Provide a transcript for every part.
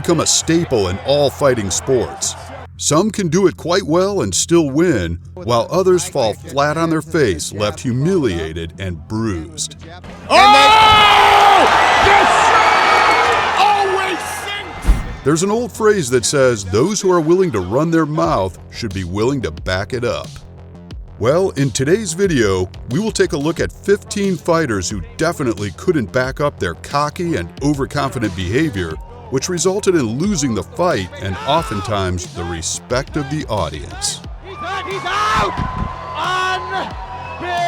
become a staple in all fighting sports. Some can do it quite well and still win, while others fall flat on their face, left humiliated and bruised. There's an old phrase that says those who are willing to run their mouth should be willing to back it up. Well, in today's video, we will take a look at 15 fighters who definitely couldn't back up their cocky and overconfident behavior, which resulted in losing the fight and oftentimes the respect of the audience. He's out!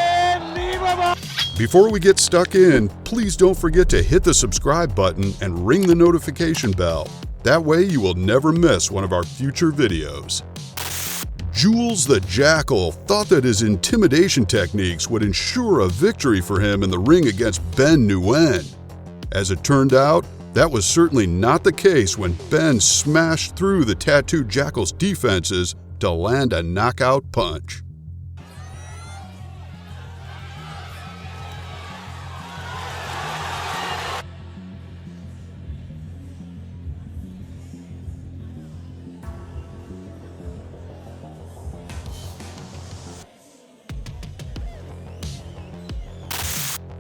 Unbelievable! Before we get stuck in, please don't forget to hit the subscribe button and ring the notification bell. That way you will never miss one of our future videos. Jules the Jackal thought that his intimidation techniques would ensure a victory for him in the ring against Ben Nguyen. As it turned out, that was certainly not the case when Ben smashed through the tattooed Jackal's defenses to land a knockout punch.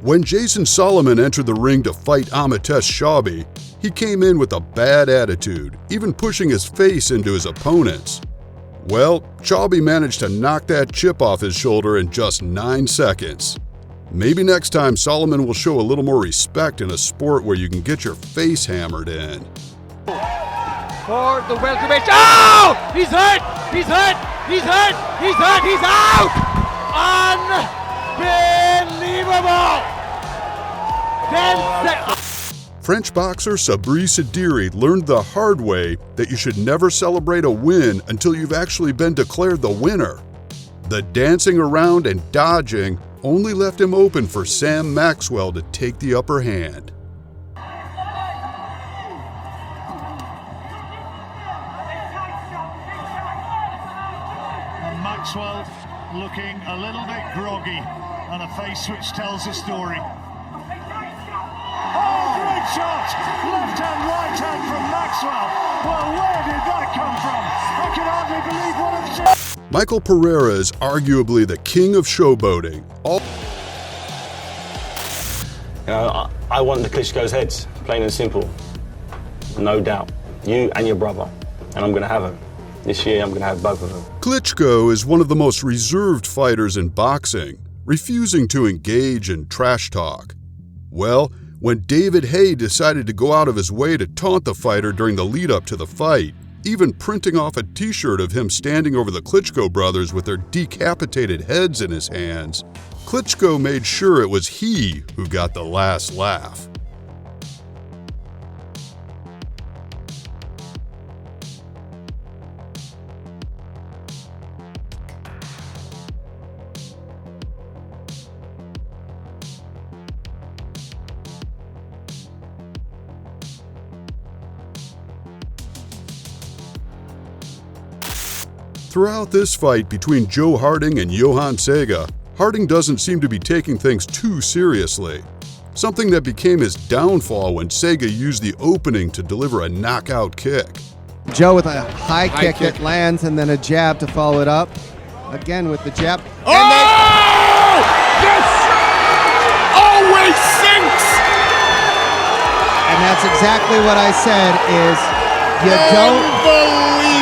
When Jason Solomon entered the ring to fight Amitesh Chaubey, he came in with a bad attitude, even pushing his face into his opponents. Well, Chaubey managed to knock that chip off his shoulder in just 9 seconds. Maybe next time Solomon will show a little more respect in a sport where you can get your face hammered in. For the welterweight. Oh! He's hurt! He's hurt! He's hurt! He's hurt! He's out! Unbelievable! 10 seconds. French boxer Sabri Sediri learned the hard way that you should never celebrate a win until you've actually been declared the winner. The dancing around and dodging only left him open for Sam Maxwell to take the upper hand. Maxwell looking a little bit groggy and a face which tells a story. Oh, great shot! Left hand, right hand from Maxwell. Well, where did that come from? I can hardly believe what I've seen. Michael Pereira is arguably the king of showboating. I want the Klitschko's heads, plain and simple. No doubt. You and your brother. And I'm going to have them. This year, I'm going to have both of them. Klitschko is one of the most reserved fighters in boxing, refusing to engage in trash talk. Well, when David Haye decided to go out of his way to taunt the fighter during the lead-up to the fight, even printing off a t-shirt of him standing over the Klitschko brothers with their decapitated heads in his hands, Klitschko made sure it was he who got the last laugh. Throughout this fight between Joe Harding and Johan Sega, Harding doesn't seem to be taking things too seriously, something that became his downfall when Sega used the opening to deliver a knockout kick. Joe with a high kick that lands and then a jab to follow it up. Again with the jab. Oh! This always sinks! And that's exactly what I said is you don't...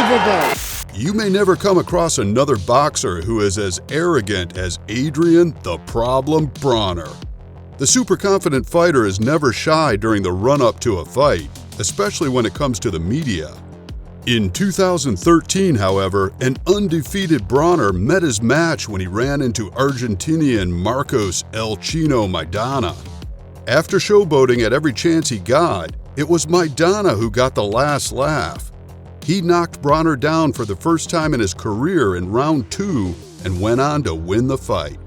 Unbelievable! You may never come across another boxer who is as arrogant as Adrian the Problem Bronner. The super confident fighter is never shy during the run-up to a fight, especially when it comes to the media. In 2013, however, an undefeated Bronner met his match when he ran into Argentinian Marcos El Chino Maidana. After showboating at every chance he got, it was Maidana who got the last laugh. He knocked Bronner down for the first time in his career in round 2 and went on to win the fight.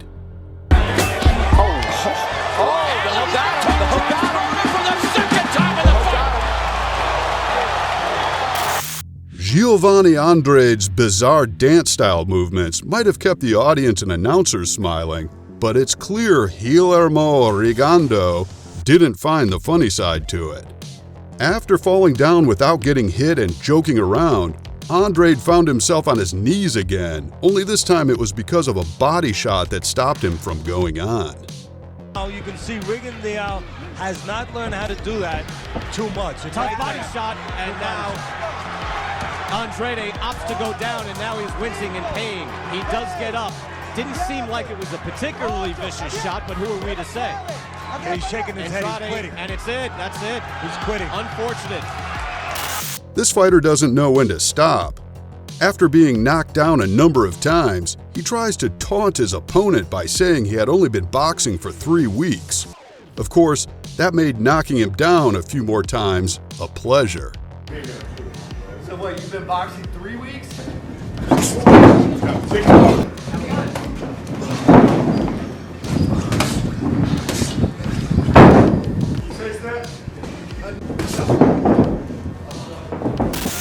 Giovanni Andrade's bizarre dance-style movements might have kept the audience and announcers smiling, but it's clear Guillermo Rigondeaux didn't find the funny side to it. After falling down without getting hit and joking around, Andrade found himself on his knees again, only this time it was because of a body shot that stopped him from going on. Now you can see Rigondeaux has not learned how to do that too much. It's Tough right body there. shot, and now Andrade opts to go down, and now he's wincing in pain. He does get up. Didn't seem like it was a particularly vicious shot, but who are we to say? He's shaking his head, he's quitting. And it's it, that's it. He's quitting. Unfortunate. This fighter doesn't know when to stop. After being knocked down a number of times, he tries to taunt his opponent by saying he had only been boxing for 3 weeks. Of course, that made knocking him down a few more times a pleasure. So what, you've been boxing 3 weeks?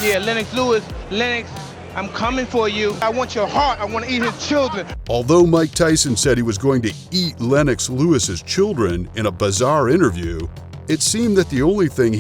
Yeah, Lennox Lewis, Lennox, I'm coming for you. I want your heart. I want to eat his children. Although Mike Tyson said he was going to eat Lennox Lewis's children in a bizarre interview, it seemed that the only thing